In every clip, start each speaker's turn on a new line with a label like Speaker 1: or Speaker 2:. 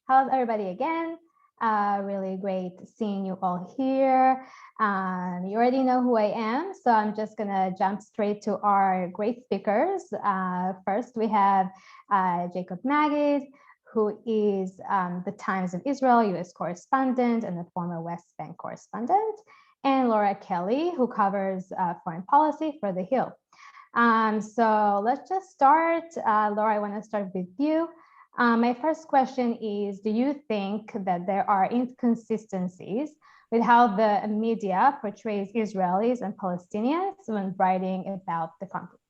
Speaker 1: How's everybody again? Really great seeing you all here. You already know who I am, so I'm just gonna jump straight to our great speakers. First, we have Jacob Magid, who is the Times of Israel US correspondent and the former West Bank correspondent, and Laura Kelly, who covers foreign policy for The Hill. So let's just start. Laura, I want to start with you. My first question is, do you think that there are inconsistencies with how the media portrays Israelis and Palestinians when writing about the conflict?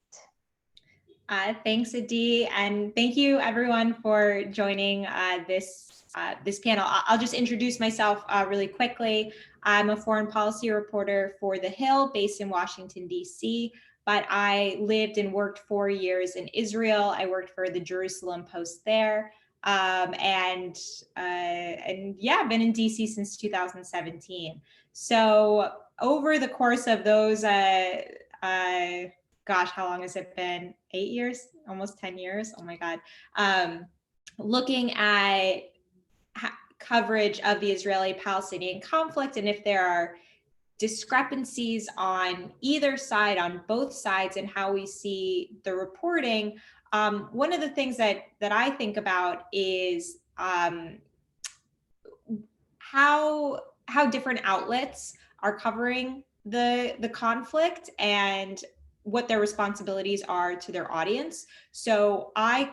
Speaker 2: Thanks, Adi, and thank you everyone for joining this panel. I'll just introduce myself really quickly. I'm a foreign policy reporter for The Hill based in Washington, D.C., but I lived and worked 4 years in Israel. I worked for the Jerusalem Post there. And yeah, I've been in DC since 2017. So over the course of those, gosh, how long has it been? 8 years, almost 10 years. Oh my God. Looking at coverage of the Israeli-Palestinian conflict, and if there are discrepancies on either side, on both sides, and how we see the reporting. One of the things that I think about is how different outlets are covering the conflict and what their responsibilities are to their audience. So I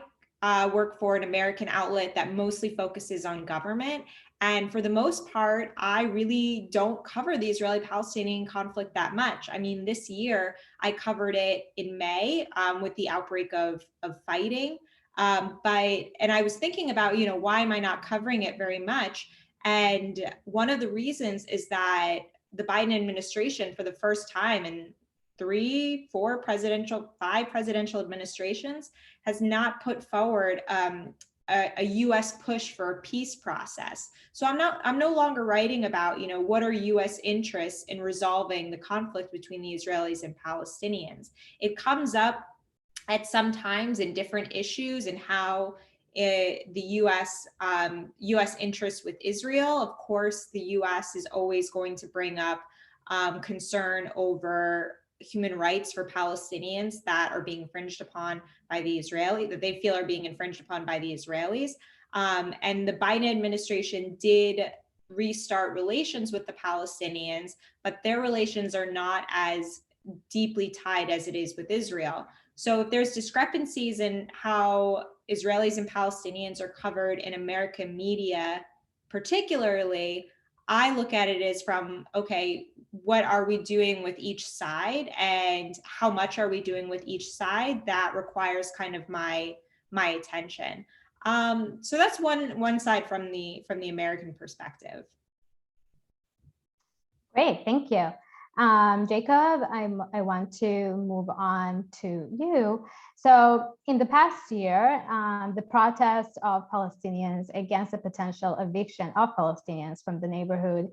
Speaker 2: work for an American outlet that mostly focuses on government. And for the most part, I really don't cover the Israeli-Palestinian conflict that much. I mean, this year, I covered it in May with the outbreak of fighting. And I was thinking about, why am I not covering it very much? And one of the reasons is that the Biden administration, for the first time in 5 presidential administrations, has not put forward a U.S. push for a peace process. So I'm no longer writing about, what are U.S. interests in resolving the conflict between the Israelis and Palestinians. It comes up at some times in different issues and how the U.S. interests with Israel. Of course, the U.S. is always going to bring up concern over human rights for Palestinians that are being infringed upon by the Israeli, that they feel are being infringed upon by the Israelis. And the Biden administration did restart relations with the Palestinians, but their relations are not as deeply tied as it is with Israel. So if there's discrepancies in how Israelis and Palestinians are covered in American media, particularly, I look at it as from, okay, what are we doing with each side and how much are we doing with each side? That requires kind of my attention. So that's one side from the American perspective.
Speaker 1: Great, thank you. Jacob, I want to move on to you. So in the past year, the protests of Palestinians against the potential eviction of Palestinians from the neighborhood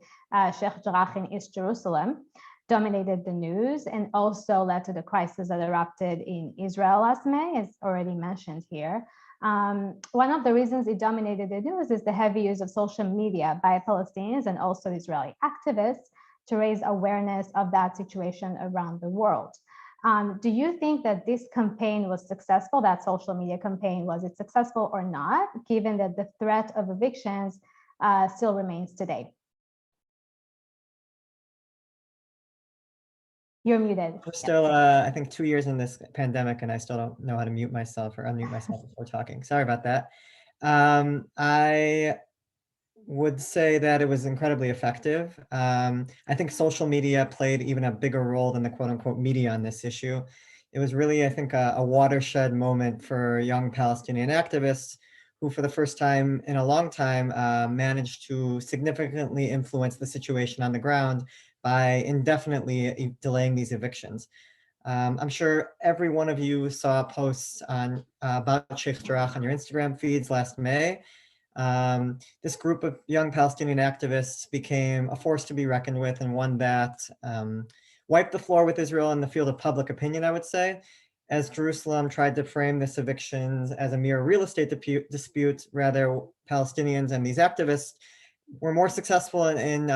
Speaker 1: Sheikh Jarrah in East Jerusalem dominated the news and also led to the crisis that erupted in Israel last May, as already mentioned here. One of the reasons it dominated the news is the heavy use of social media by Palestinians and also Israeli activists to raise awareness of that situation around the world. Do you think that this campaign was successful, that social media campaign, was it successful or not, given that the threat of evictions still remains today? You're muted.
Speaker 3: We're still, I think, 2 years in this pandemic, and I still don't know how to mute myself or unmute myself before talking. Sorry about that. I would say that it was incredibly effective. I think social media played even a bigger role than the quote unquote media on this issue. It was really, I think, a watershed moment for young Palestinian activists who for the first time in a long time managed to significantly influence the situation on the ground by indefinitely delaying these evictions. I'm sure every one of you saw posts on about Sheikh Jarrah on your Instagram feeds last May. This group of young Palestinian activists became a force to be reckoned with and one that wiped the floor with Israel in the field of public opinion, I would say. as Jerusalem tried to frame this evictions as a mere real estate dispute, rather Palestinians and these activists were more successful in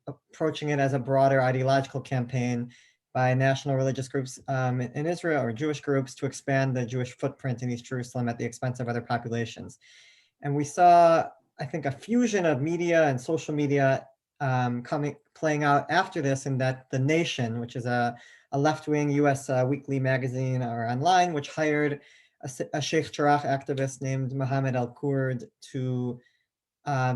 Speaker 3: approaching it as a broader ideological campaign by national religious groups in Israel, or Jewish groups, to expand the Jewish footprint in East Jerusalem at the expense of other populations. And we saw, I think, a fusion of media and social media playing out after this, in that The Nation, which is a left-wing US weekly magazine or online, which hired a Sheikh Jarrah activist named Mohammed Al-Kurd to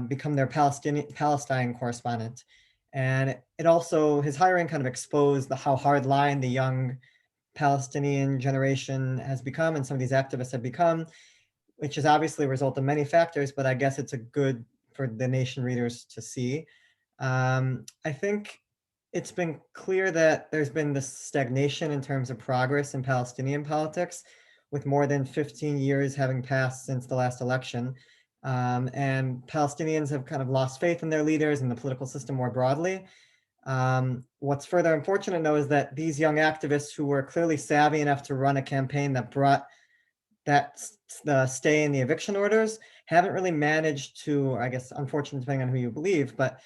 Speaker 3: become their Palestine correspondent. And it also, his hiring kind of exposed how hardline the young Palestinian generation has become, and some of these activists have become, which is obviously a result of many factors, but I guess it's a good for The Nation readers to see. I think it's been clear that there's been this stagnation in terms of progress in Palestinian politics, with more than 15 years having passed since the last election. And Palestinians have kind of lost faith in their leaders and the political system more broadly. What's further unfortunate, though, is that these young activists, who were clearly savvy enough to run a campaign that brought the stay in the eviction orders, haven't really managed to, I guess, unfortunately, depending on who you believe, but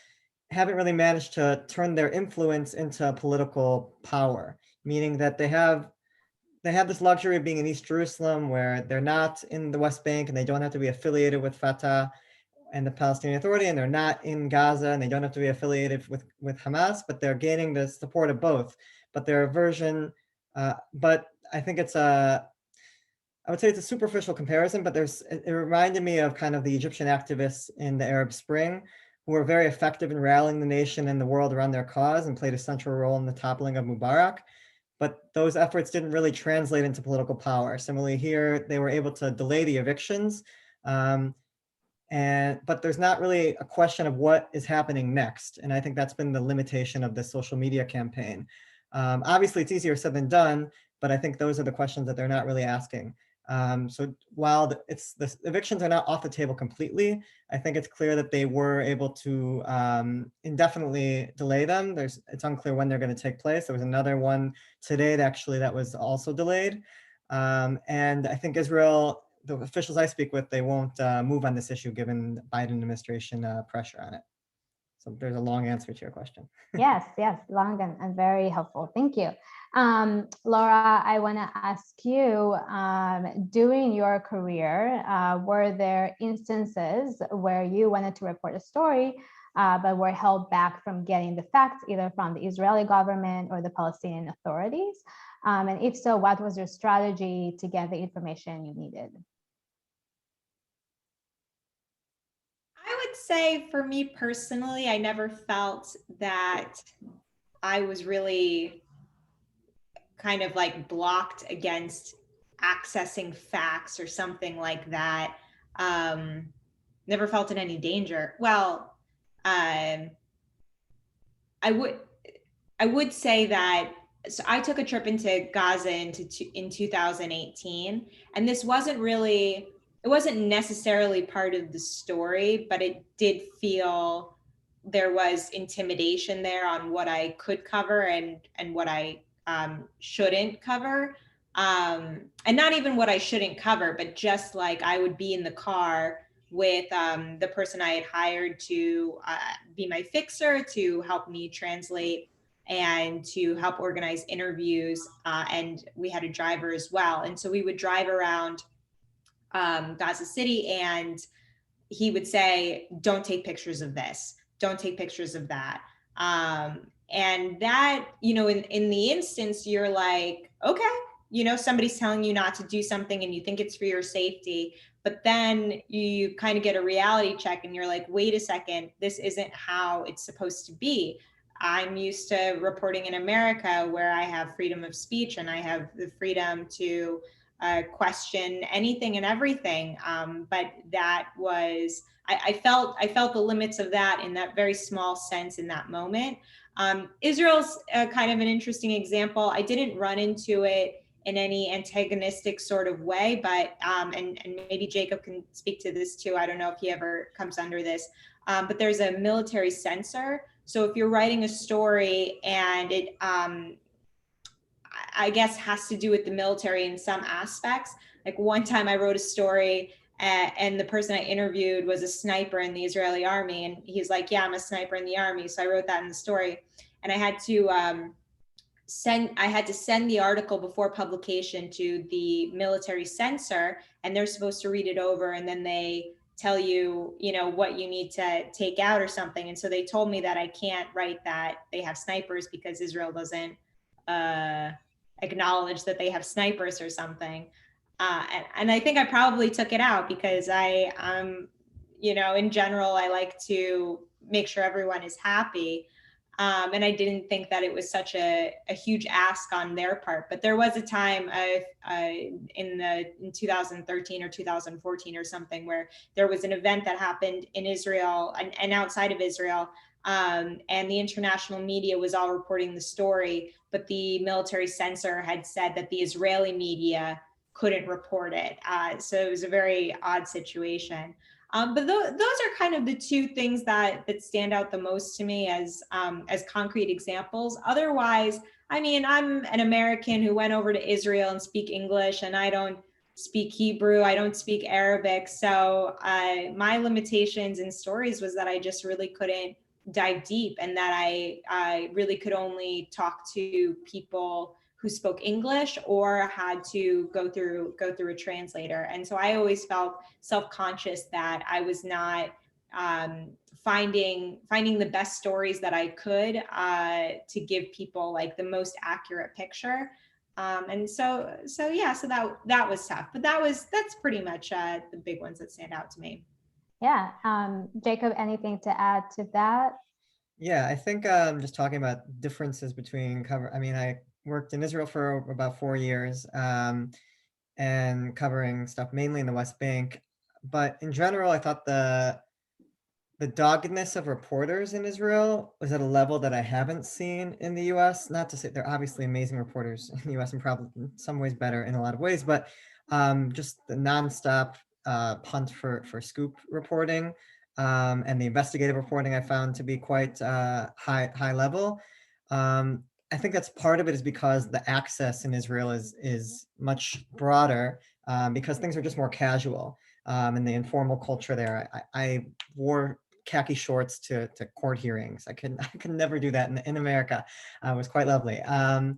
Speaker 3: haven't really managed to turn their influence into political power, meaning that they have this luxury of being in East Jerusalem, where they're not in the West Bank and they don't have to be affiliated with Fatah and the Palestinian Authority, and they're not in Gaza and they don't have to be affiliated with Hamas, but they're gaining the support of both. But their aversion, but I think I would say it's a superficial comparison, but it reminded me of kind of the Egyptian activists in the Arab Spring, who were very effective in rallying the nation and the world around their cause and played a central role in the toppling of Mubarak. But those efforts didn't really translate into political power. Similarly here, they were able to delay the evictions, but there's not really a question of what is happening next. And I think that's been the limitation of this social media campaign. Obviously, it's easier said than done, but I think those are the questions that they're not really asking. So while the evictions are not off the table completely, I think it's clear that they were able to indefinitely delay them. It's unclear when they're going to take place. There was another one today that was also delayed. And I think Israel, the officials I speak with, they won't move on this issue given the Biden administration pressure on it. So there's a long answer to your question.
Speaker 1: Yes, long and very helpful. Thank you. Laura, I want to ask you, during your career, were there instances where you wanted to report a story, but were held back from getting the facts, either from the Israeli government or the Palestinian authorities? And if so, what was your strategy to get the information you needed?
Speaker 2: I would say for me personally, I never felt that I was really kind of like blocked against accessing facts or something like that. Never felt in any danger. Well, I would say that, so I took a trip into Gaza in 2018, and this it wasn't necessarily part of the story, but it did feel there was intimidation there on what I could cover and what I shouldn't cover. And not even what I shouldn't cover, but just like I would be in the car with the person I had hired to be my fixer, to help me translate and to help organize interviews. And we had a driver as well. And so we would drive around Gaza City, and he would say, don't take pictures of this, don't take pictures of that. And that, in the instance, you're like, okay, somebody's telling you not to do something and you think it's for your safety, but then you kind of get a reality check and you're like, wait a second, this isn't how it's supposed to be. I'm used to reporting in America where I have freedom of speech and I have the freedom to question anything and everything. But that was, I felt the limits of that in that very small sense in that moment. Israel's kind of an interesting example. I didn't run into it in any antagonistic sort of way, but, and maybe Jacob can speak to this too. I don't know if he ever comes under this, but there's a military censor. So if you're writing a story and I guess has to do with the military in some aspects. Like one time I wrote a story and the person I interviewed was a sniper in the Israeli army. And he's like, yeah, I'm a sniper in the army. So I wrote that in the story. And I had to send the article before publication to the military censor, and they're supposed to read it over, and then they tell you, what you need to take out or something. And so they told me that I can't write that they have snipers because Israel doesn't acknowledge that they have snipers or something. And I think I probably took it out because in general, I like to make sure everyone is happy. And I didn't think that it was such a huge ask on their part. But there was a time in 2013 or 2014 or something where there was an event that happened in Israel and outside of Israel. And the international media was all reporting the story, but the military censor had said that the Israeli media couldn't report it. So it was a very odd situation. But those are kind of the two things that stand out the most to me as concrete examples. Otherwise, I mean, I'm an American who went over to Israel and speak English, and I don't speak Hebrew, I don't speak Arabic. So my limitations in stories was that I just really couldn't dive deep, and that I really could only talk to people who spoke English or had to go through a translator. And so I always felt self-conscious that I was not finding the best stories that I could to give people like the most accurate picture. And so that was tough, but that's pretty much the big ones that stand out to me.
Speaker 1: Yeah. Jacob, anything to add to that?
Speaker 3: Yeah, I think just talking about differences between I worked in Israel for about 4 years and covering stuff mainly in the West Bank. But in general, I thought the doggedness of reporters in Israel was at a level that I haven't seen in the US. Not to say they're obviously amazing reporters in the US and probably in some ways better in a lot of ways, but just the nonstop punt for scoop reporting and the investigative reporting I found to be quite high level. I think that's part of it is because the access in Israel is much broader because things are just more casual and the informal culture there. I wore khaki shorts to court hearings. I could never do that in America. It was quite lovely. And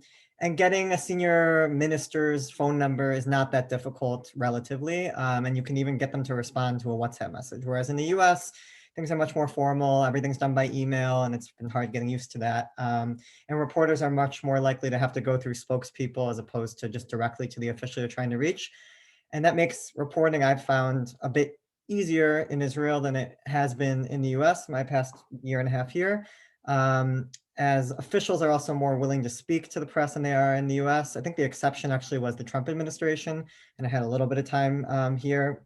Speaker 3: getting a senior minister's phone number is not that difficult relatively. And you can even get them to respond to a WhatsApp message. Whereas in the US, things are much more formal. Everything's done by email, and it's been hard getting used to that. And reporters are much more likely to have to go through spokespeople as opposed to just directly to the official you're trying to reach. And that makes reporting, I've found, a bit easier in Israel than it has been in the US my past year and a half here. As officials are also more willing to speak to the press than they are in the US. I think the exception actually was the Trump administration. And I had a little bit of time here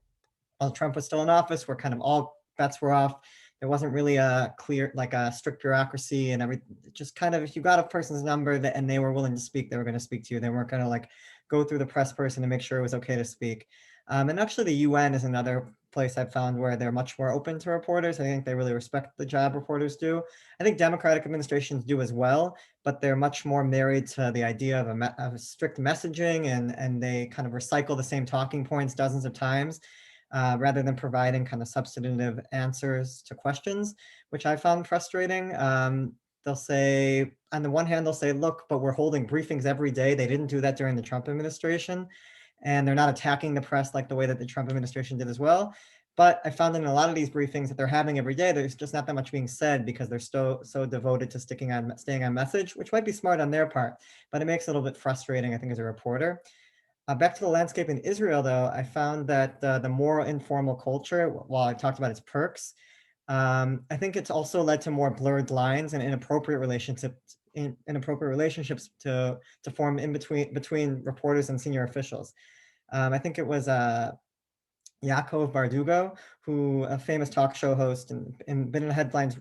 Speaker 3: while Trump was still in office, where kind of all bets were off. There wasn't really a clear, like a strict bureaucracy and everything. Just kind of, if you got a person's number and they were willing to speak, they were going to speak to you. They weren't going to like go through the press person to make sure it was okay to speak. And actually the UN is another place I've found where they're much more open to reporters. I think they really respect the job reporters do. I think Democratic administrations do as well, but they're much more married to the idea of a strict messaging, and they kind of recycle the same talking points dozens of times. Rather than providing kind of substantive answers to questions, which I found frustrating. They'll say, on the one hand, they'll say, look, but we're holding briefings every day. They didn't do that during the Trump administration. And they're not attacking the press like the way that the Trump administration did as well. But I found in a lot of these briefings that they're having every day, there's just not that much being said because they're so devoted to staying on message, which might be smart on their part, but it makes it a little bit frustrating, I think, as a reporter. Back to the landscape in Israel, though, I found that the more informal culture, while I talked about its perks, I think it's also led to more blurred lines and inappropriate relationships to form between reporters and senior officials. I think it was Yaakov Bardugo, who a famous talk show host and been in the headlines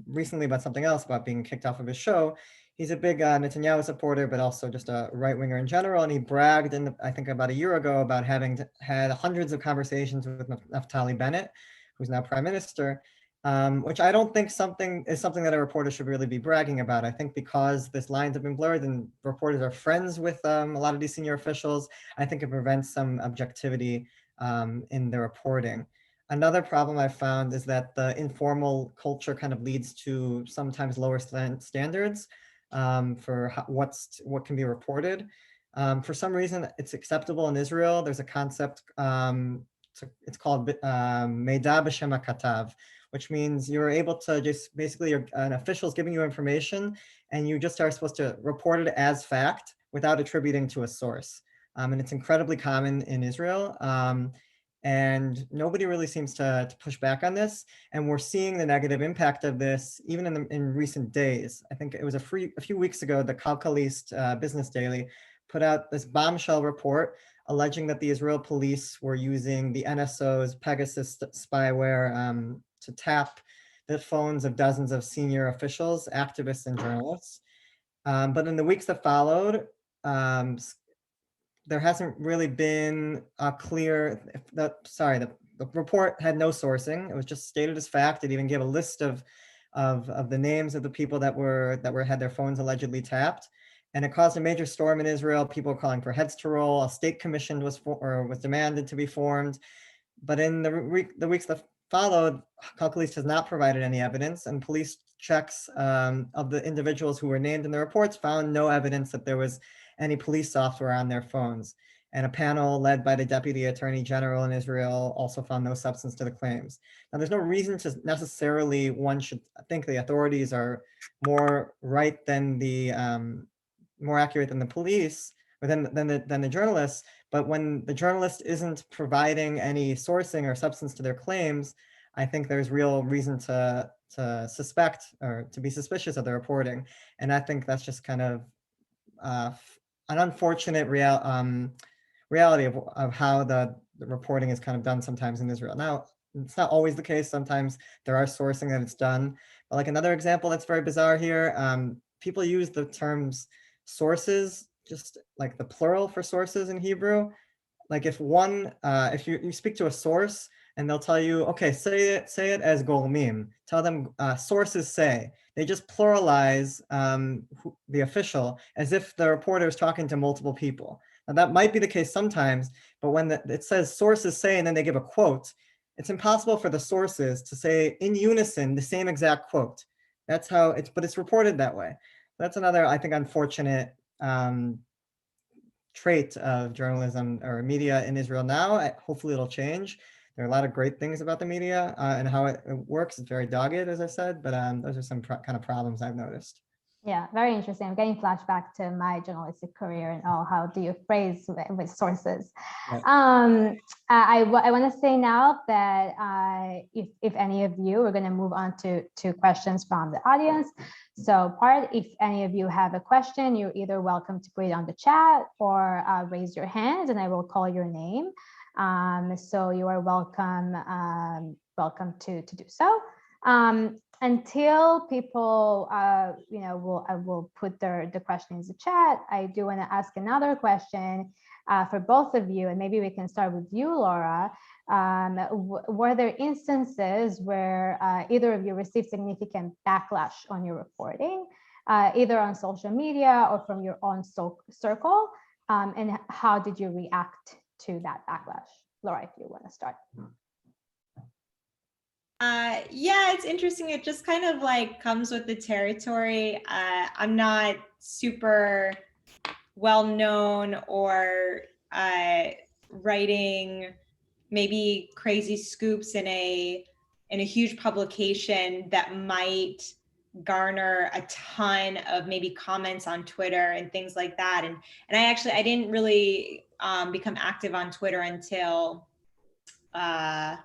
Speaker 3: recently about something else, about being kicked off of his show. He's a big Netanyahu supporter, but also just a right-winger in general. And he bragged, I think about a year ago, about having had hundreds of conversations with Naftali Bennett, who's now prime minister. which I don't think is something that a reporter should really be bragging about. I think because these lines have been blurred and reporters are friends with a lot of these senior officials, I think it prevents some objectivity in the reporting. Another problem I've found is that the informal culture kind of leads to sometimes lower standards for what can be reported. For some reason, it's acceptable in Israel. There's a concept, it's called Meida B'Shem HaKatav, which means you're able to just basically an official's giving you information and you just are supposed to report it as fact without attributing to a source. And it's incredibly common in Israel. And nobody really seems to push back on this. And we're seeing the negative impact of this even in recent days. I think it was a few weeks ago, the Kalkalist Business Daily put out this bombshell report alleging that the Israel police were using the NSO's Pegasus spyware to tap the phones of dozens of senior officials, activists, and journalists. But in the weeks that followed, there hasn't really been a clear, the report had no sourcing. It was just stated as fact. It even gave a list of the names of the people that had their phones allegedly tapped. And it caused a major storm in Israel. People were calling for heads to roll. A state commission was demanded to be formed. But in the weeks that followed, Kalkalist has not provided any evidence, and police checks of the individuals who were named in the reports found no evidence that there was any police software on their phones. And a panel led by the Deputy Attorney General in Israel also found no substance to the claims. Now, there's no reason to necessarily, one should think the authorities are more right than more accurate than the police, or than the journalists. But when the journalist isn't providing any sourcing or substance to their claims, I think there's real reason to suspect or to be suspicious of the reporting. And I think that's just kind of an unfortunate reality of how the reporting is kind of done sometimes in Israel. Now, it's not always the case. Sometimes there are sourcing that it's done. But like another example that's very bizarre here, people use the terms sources, just like the plural for sources in Hebrew. Like if you speak to a source and they'll tell you, okay, say it as golmim. Tell them sources say. They just pluralize the official as if the reporter is talking to multiple people. Now that might be the case sometimes, but when it says sources say and then they give a quote, it's impossible for the sources to say in unison the same exact quote. That's how but it's reported that way. That's another, I think, unfortunate trait of journalism or media in Israel now. Hopefully it'll change. There are a lot of great things about the media and how it works. It's very dogged, as I said, but those are some kind of problems I've noticed.
Speaker 1: Yeah, very interesting. I'm getting flashback to my journalistic career and how do you phrase with sources. Right. I want to say now that if any of you are going to move on to questions from the audience. So if any of you have a question, you're either welcome to put it on the chat or raise your hand and I will call your name. So you are welcome to do so. Until people, will put the question in the chat, I do want to ask another question for both of you, and maybe we can start with you, Laura. Were there instances where either of you received significant backlash on your reporting, either on social media or from your own circle, and how did you react to that backlash? Laura, if you want to start.
Speaker 2: Yeah, it's interesting. It just kind of like comes with the territory. I'm not super well known or writing maybe crazy scoops in a huge publication that might garner a ton of maybe comments on Twitter and things like that. And I didn't really become active on Twitter until I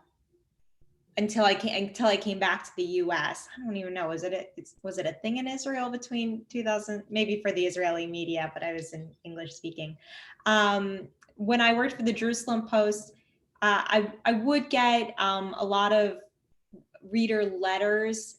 Speaker 2: came back to the U.S. I don't even know. Was it a thing in Israel between 2000? Maybe for the Israeli media, but I was in English speaking. When I worked for the Jerusalem Post, I would get a lot of reader letters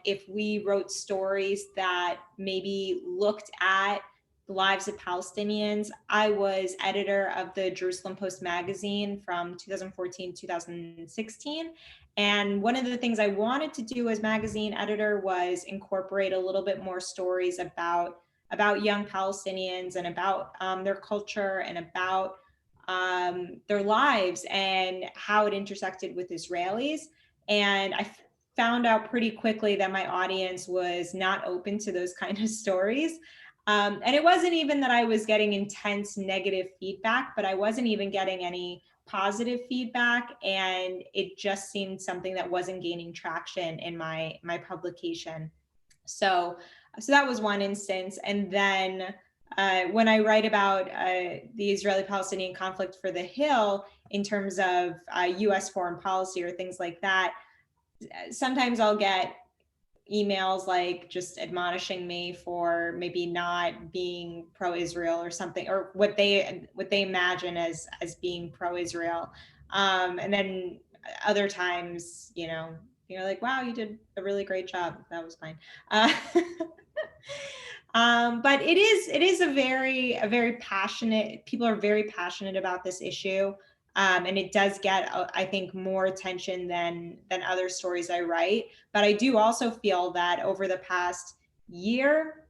Speaker 2: if we wrote stories that maybe looked at the lives of Palestinians. I was editor of the Jerusalem Post magazine from 2014 to 2016. And one of the things I wanted to do as magazine editor was incorporate a little bit more stories about young Palestinians and about their culture and about their lives and how it intersected with Israelis. And I found out pretty quickly that my audience was not open to those kind of stories. And it wasn't even that I was getting intense negative feedback, but I wasn't even getting any positive feedback. And it just seemed something that wasn't gaining traction in my publication. So that was one instance. And then when I write about the Israeli-Palestinian conflict for The Hill in terms of US foreign policy or things like that, sometimes I'll get emails like just admonishing me for maybe not being pro-Israel or something, or what they imagine as being pro-Israel. And then other times, you're like, wow, you did a really great job. That was fine. But it is a very passionate, people are very passionate about this issue. And it does get, I think, more attention than other stories I write. But I do also feel that over the past year,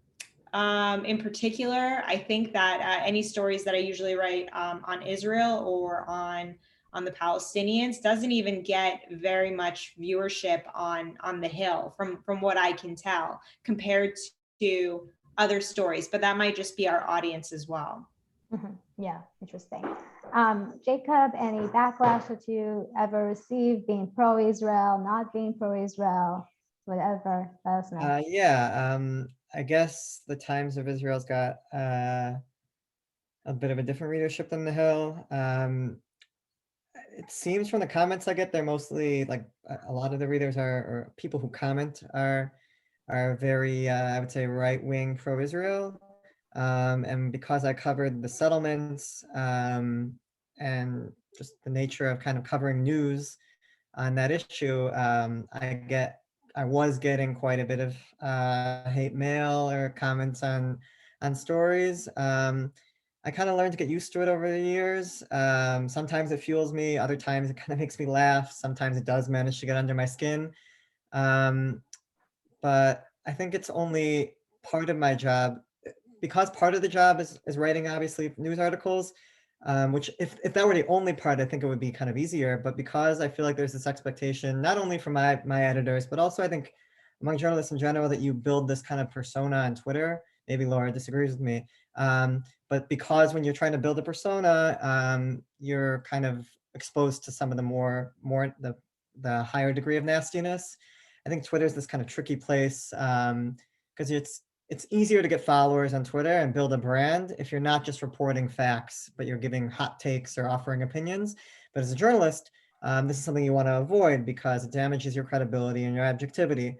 Speaker 2: in particular, I think that any stories that I usually write on Israel or on the Palestinians doesn't even get very much viewership on The Hill, from what I can tell, compared to other stories. But that might just be our audience as well.
Speaker 1: Mm-hmm. Yeah, interesting. Jacob, any backlash that you ever received being pro-Israel, not being pro-Israel, whatever? Let us know.
Speaker 3: Yeah, I guess the Times of Israel's got a bit of a different readership than The Hill. It seems from the comments I get, they're mostly like a lot of the readers or people who comment are very, I would say, right-wing pro-Israel. And because I covered the settlements and just the nature of kind of covering news on that issue, I was getting quite a bit of hate mail or comments on stories. I kind of learned to get used to it over the years. Sometimes it fuels me, other times it kind of makes me laugh. Sometimes it does manage to get under my skin. But I think it's only part of my job, because part of the job is writing, obviously, news articles, which if that were the only part, I think it would be kind of easier. But because I feel like there's this expectation, not only from my editors, but also I think among journalists in general, that you build this kind of persona on Twitter. Maybe Laura disagrees with me. But because when you're trying to build a persona, you're kind of exposed to some of the more the higher degree of nastiness. I think Twitter is this kind of tricky place because it's easier to get followers on Twitter and build a brand if you're not just reporting facts, but you're giving hot takes or offering opinions. But as a journalist, this is something you want to avoid because it damages your credibility and your objectivity.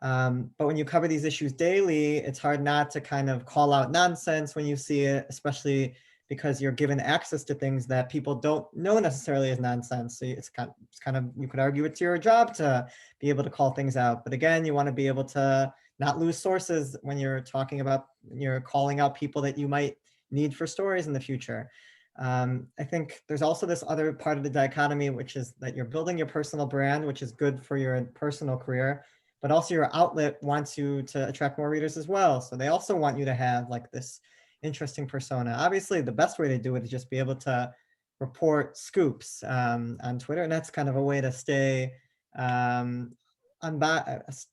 Speaker 3: But when you cover these issues daily, it's hard not to kind of call out nonsense when you see it, especially because you're given access to things that people don't know necessarily as nonsense. So it's kind of, you could argue it's your job to be able to call things out. But again, you want to be able to not lose sources when you're talking about, you're calling out people that you might need for stories in the future. I think there's also this other part of the dichotomy, which is that you're building your personal brand, which is good for your personal career, but also your outlet wants you to attract more readers as well. So they also want you to have like this interesting persona. Obviously, the best way to do it is just be able to report scoops on Twitter, and that's kind of a way to stay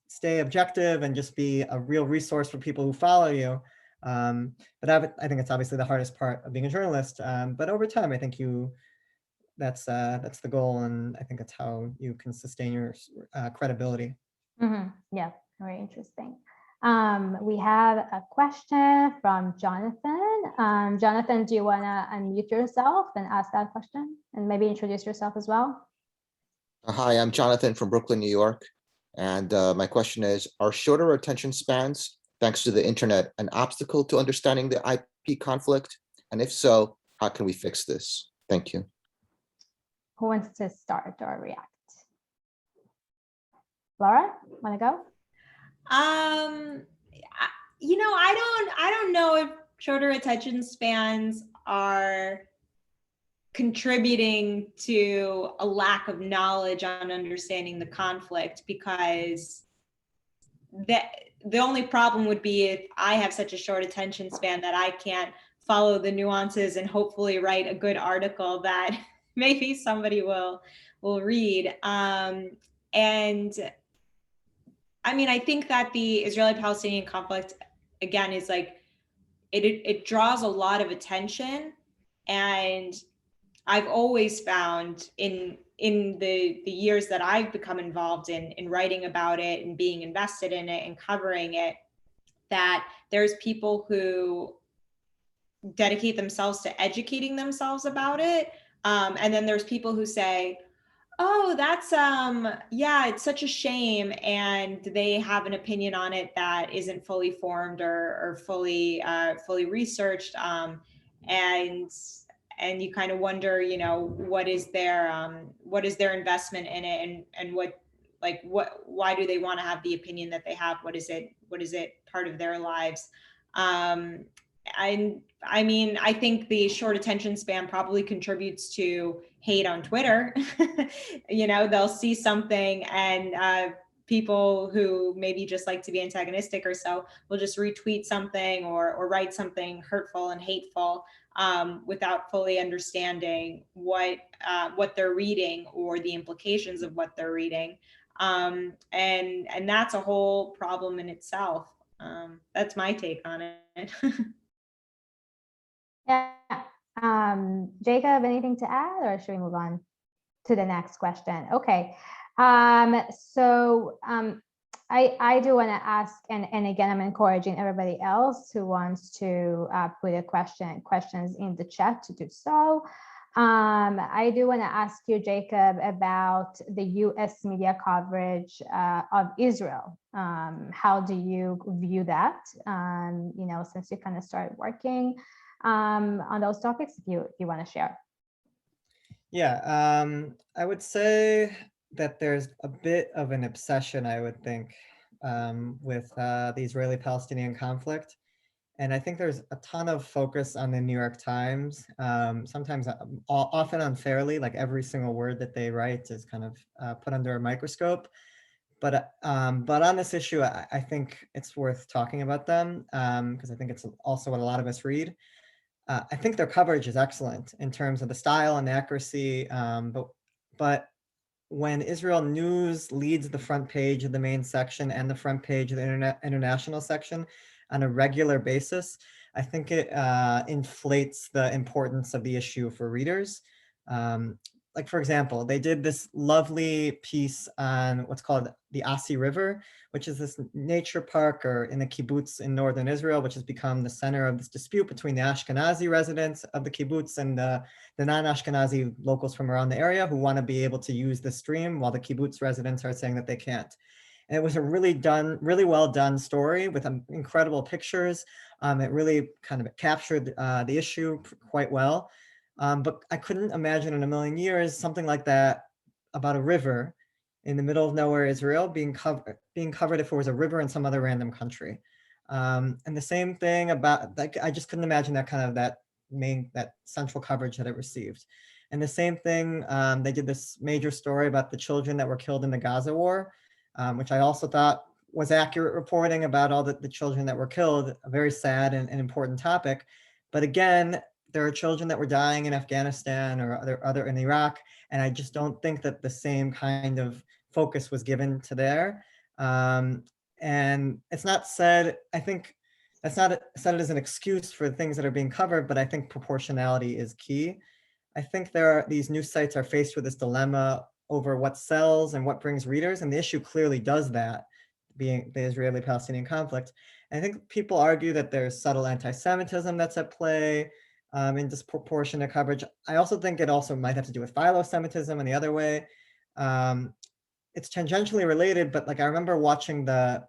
Speaker 3: stay objective and just be a real resource for people who follow you. But I think it's obviously the hardest part of being a journalist. But over time, I think that's the goal, and I think that's how you can sustain your credibility.
Speaker 1: Mm-hmm. Yeah, very interesting. We have a question from Jonathan. Jonathan, do you want to unmute yourself and ask that question and maybe introduce yourself as well?
Speaker 4: Hi, I'm Jonathan from Brooklyn, New York. And my question is, are shorter attention spans, thanks to the internet, an obstacle to understanding the IP conflict? And if so, how can we fix this? Thank you.
Speaker 1: Who wants to start or react? Laura, want to go?
Speaker 2: I don't know if shorter attention spans are contributing to a lack of knowledge on understanding the conflict, because the only problem would be if I have such a short attention span that I can't follow the nuances and hopefully write a good article that maybe somebody will read. And I mean, I think that the Israeli-Palestinian conflict, again, is like, it draws a lot of attention. And I've always found in the years that I've become involved in writing about it and being invested in it and covering it, that there's people who dedicate themselves to educating themselves about it. And then there's people who say, oh, that's yeah, it's such a shame, and they have an opinion on it that isn't fully formed or fully researched, and you kind of wonder, you know, what is their investment in it, and why do they want to have the opinion that they have? What is it part of their lives? I mean, I think the short attention span probably contributes to hate on Twitter. You know, they'll see something, and people who maybe just like to be antagonistic or so will just retweet something or write something hurtful and hateful, without fully understanding what they're reading or the implications of what they're reading. And that's a whole problem in itself. That's my take on it.
Speaker 1: Yeah. Jacob, anything to add, or should we move on to the next question? Okay. So I do want to ask, and again, I'm encouraging everybody else who wants to put a questions in the chat to do so. I do want to ask you, Jacob, about the U.S. media coverage of Israel. How do you view that? You know, since you kind of started working on those topics, if you want to share.
Speaker 3: Yeah, I would say that there's a bit of an obsession, I would think, with the Israeli-Palestinian conflict. And I think there's a ton of focus on the New York Times, sometimes often unfairly, like every single word that they write is kind of put under a microscope. But on this issue, I think it's worth talking about them, because I think it's also what a lot of us read. I think their coverage is excellent in terms of the style and the accuracy, but when Israel News leads the front page of the main section and the front page of the international section on a regular basis, I think it inflates the importance of the issue for readers. Like, for example, they did this lovely piece on what's called the Asi River, which is this nature park or in the kibbutz in northern Israel, which has become the center of this dispute between the Ashkenazi residents of the kibbutz and the non-Ashkenazi locals from around the area who want to be able to use the stream, while the kibbutz residents are saying that they can't. And it was a really well done story with incredible pictures. It really kind of captured the issue quite well. But I couldn't imagine in a million years something like that about a river in the middle of nowhere Israel being covered if it was a river in some other random country. And the same thing about, like, I just couldn't imagine that kind of that central coverage that it received. And the same thing, they did this major story about the children that were killed in the Gaza war, which I also thought was accurate reporting about all the children that were killed, a very sad and important topic. But again, there are children that were dying in Afghanistan or other in Iraq, and I just don't think that the same kind of focus was given to there. And it's not said, I think that's not said as an excuse for the things that are being covered, but I think proportionality is key. I think these news sites are faced with this dilemma over what sells and what brings readers, and the issue clearly does that, being the Israeli-Palestinian conflict. And I think people argue that there's subtle anti-Semitism that's at play, in disproportionate coverage. I also think it also might have to do with philo-Semitism in the other way. It's tangentially related, but like I remember watching the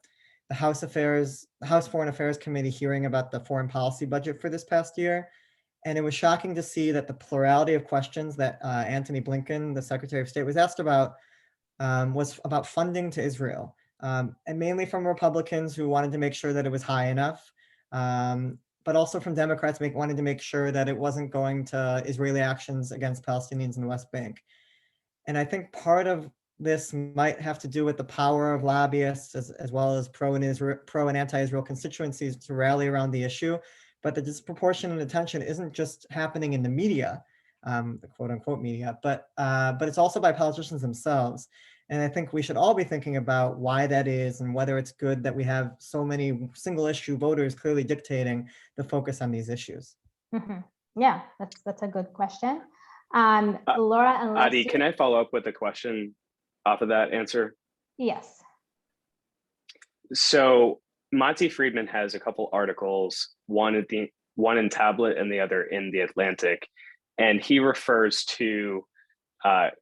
Speaker 3: House Foreign Affairs Committee hearing about the foreign policy budget for this past year. And it was shocking to see that the plurality of questions that Antony Blinken, the Secretary of State, was asked about was about funding to Israel, and mainly from Republicans who wanted to make sure that it was high enough, but also from Democrats wanting to make sure that it wasn't going to Israeli actions against Palestinians in the West Bank. And I think part of this might have to do with the power of lobbyists as well as pro and anti-Israel constituencies to rally around the issue. But the disproportionate attention isn't just happening in the media, the quote unquote media, but it's also by politicians themselves. And I think we should all be thinking about why that is and whether it's good that we have so many single issue voters clearly dictating the focus on these issues.
Speaker 1: Mm-hmm. Yeah, that's a good question. Laura and
Speaker 5: Adi,
Speaker 1: Leslie.
Speaker 5: can I follow up with a question off of that answer?
Speaker 1: Yes.
Speaker 5: So Monty Friedman has a couple articles, one in Tablet and the other in The Atlantic, and he refers to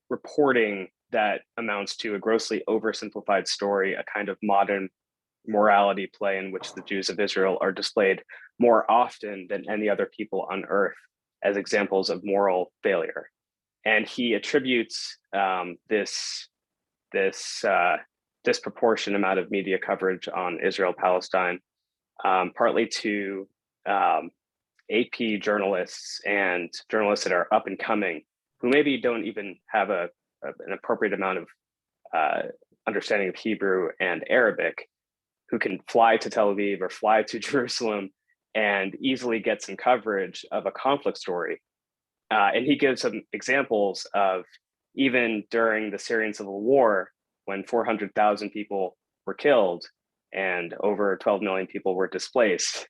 Speaker 5: reporting that amounts to a grossly oversimplified story, a kind of modern morality play in which the Jews of Israel are displayed more often than any other people on earth as examples of moral failure. And he attributes this disproportionate amount of media coverage on Israel-Palestine, partly to AP journalists and journalists that are up and coming, who maybe don't even have an appropriate amount of understanding of Hebrew and Arabic, who can fly to Tel Aviv or fly to Jerusalem and easily get some coverage of a conflict story. And he gives some examples of even during the Syrian civil war, when 400,000 people were killed and over 12 million people were displaced,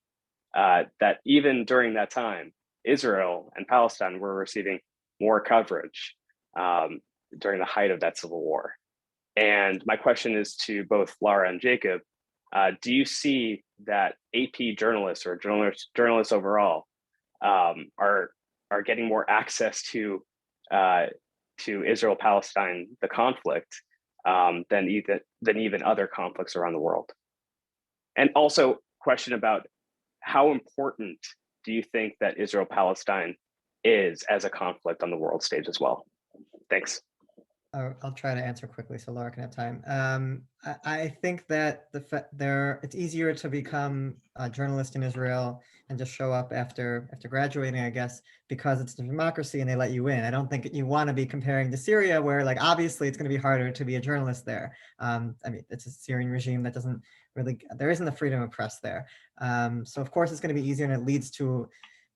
Speaker 5: that even during that time, Israel and Palestine were receiving more coverage during the height of that civil war. And my question is to both Lara and Jacob, do you see that AP journalists or journalists overall are getting more access to Israel-Palestine, the conflict, than even other conflicts around the world? And also, question about how important do you think that Israel-Palestine is as a conflict on the world stage as well? Thanks.
Speaker 3: I'll try to answer quickly so Laura can have time. I think that it's easier to become a journalist in Israel and just show up after graduating, I guess, because it's a democracy and they let you in. I don't think you want to be comparing to Syria, where like obviously it's going to be harder to be a journalist there. I mean, it's a Syrian regime that doesn't really, there isn't the freedom of press there. So of course it's going to be easier, and it leads to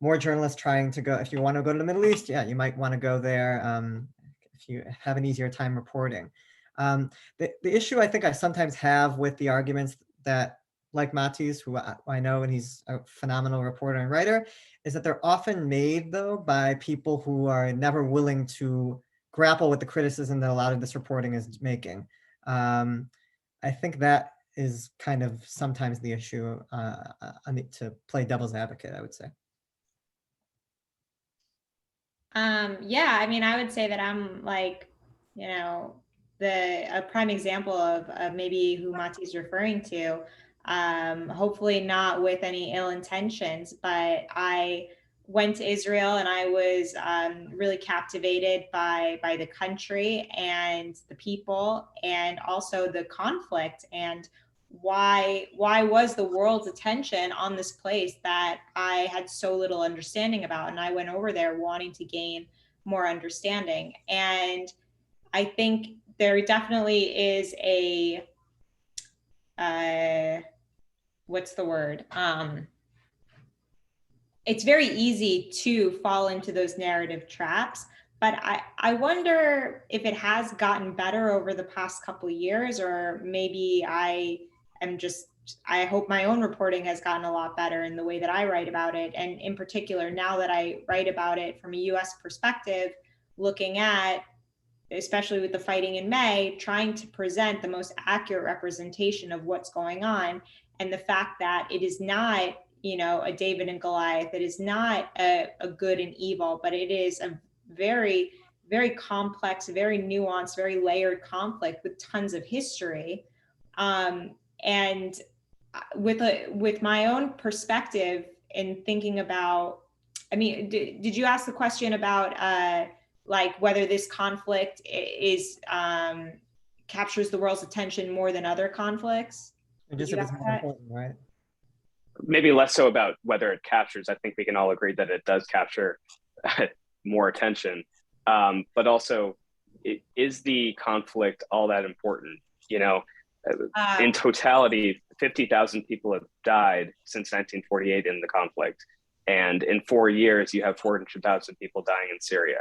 Speaker 3: more journalists trying to go. If you want to go to the Middle East, yeah, you might want to go there. If you have an easier time reporting. The issue I think I sometimes have with the arguments that, like Mati's, who I know, and he's a phenomenal reporter and writer, is that they're often made though by people who are never willing to grapple with the criticism that a lot of this reporting is making. I think that is kind of sometimes the issue to play devil's advocate, I would say.
Speaker 2: Yeah, I mean, I would say that I'm like, you know, a prime example of maybe who Mati's referring to. Hopefully not with any ill intentions, but I went to Israel and I was really captivated by the country and the people, and also the conflict, and why was the world's attention on this place that I had so little understanding about. And I went over there wanting to gain more understanding. And I think there definitely is a what's the word? It's very easy to fall into those narrative traps, but I wonder if it has gotten better over the past couple of years, or maybe I hope my own reporting has gotten a lot better in the way that I write about it. And in particular, now that I write about it from a US perspective, looking at, especially with the fighting in May, trying to present the most accurate representation of what's going on, and the fact that it is not, you know, a David and Goliath, it is not a good and evil, but it is a very, very complex, very nuanced, very layered conflict with tons of history. And with my own perspective in thinking about, I mean, did you ask the question about like whether this conflict is captures the world's attention more than other conflicts?
Speaker 3: Just if it's more important, right?
Speaker 5: maybe less so about whether it captures. I think we can all agree that it does capture more attention. But also, is the conflict all that important? You know, in totality, 50,000 people have died since 1948 in the conflict. And in 4 years, you have 400,000 people dying in Syria.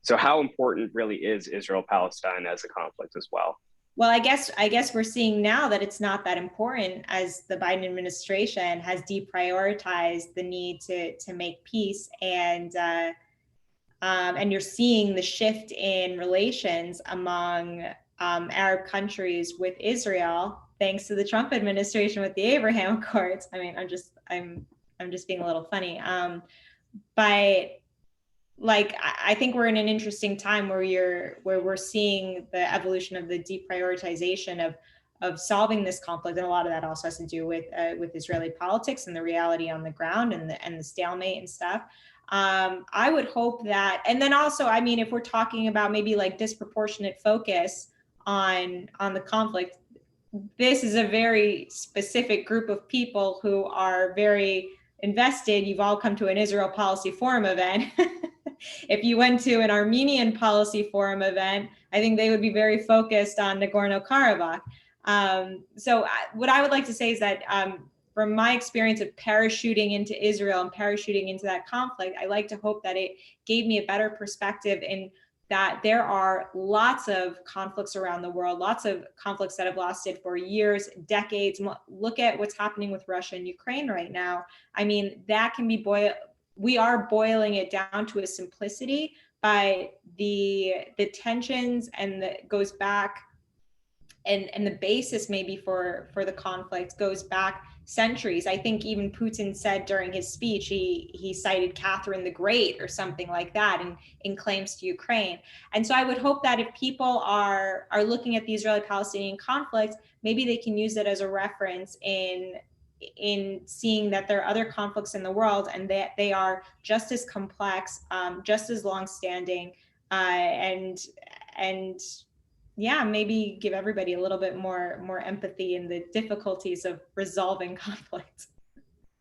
Speaker 5: So how important really is Israel-Palestine as a conflict as well?
Speaker 2: Well, I guess we're seeing now that it's not that important, as the Biden administration has deprioritized the need to make peace, and you're seeing the shift in relations among Arab countries with Israel, thanks to the Trump administration with the Abraham Accords. I mean, I'm just being a little funny, but like, I think we're in an interesting time where we're seeing the evolution of the deprioritization of solving this conflict, and a lot of that also has to do with Israeli politics and the reality on the ground and the stalemate and stuff. I would hope that, and then also, I mean, if we're talking about maybe like disproportionate focus on the conflict, this is a very specific group of people who are very invested. You've all come to an Israel Policy Forum event. If you went to an Armenian Policy Forum event, I think they would be very focused on Nagorno-Karabakh. So what I would like to say is that from my experience of parachuting into Israel and parachuting into that conflict, I like to hope that it gave me a better perspective in that there are lots of conflicts around the world, lots of conflicts that have lasted for years, decades. Look at what's happening with Russia and Ukraine right now. I mean, that can be we are boiling it down to a simplicity, but the tensions and goes back, and the basis maybe for the conflict goes back centuries. I think even Putin said during his speech, he cited Catherine the Great or something like that in claims to Ukraine. And so I would hope that if people are looking at the Israeli-Palestinian conflict, maybe they can use it as a reference in seeing that there are other conflicts in the world, and that they are just as complex, just as longstanding, and yeah, maybe give everybody a little bit more empathy in the difficulties of resolving conflict.